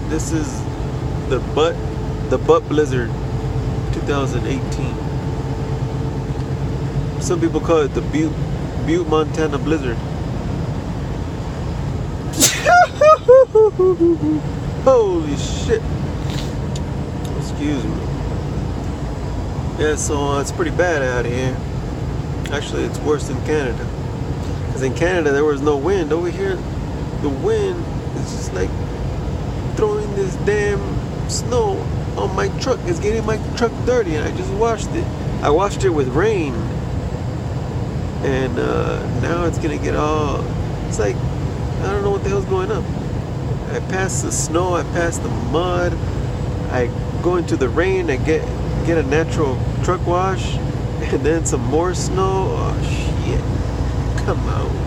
This is the butt blizzard 2018. Some people call it the Butte, Montana blizzard. Holy shit. Excuse me. Yeah, so it's pretty bad out here. Actually, it's worse in Canada. Because in Canada, there was no wind. Over here, the wind is just like throwing this damn snow on my truck. It's getting my truck dirty, and I just washed it. I washed it with rain. And now it's gonna get all... It's like, I don't know what the hell's going on. I passed the snow, I passed the mud, I go into the rain, I get a natural truck wash, and then some more snow. Oh shit, come on.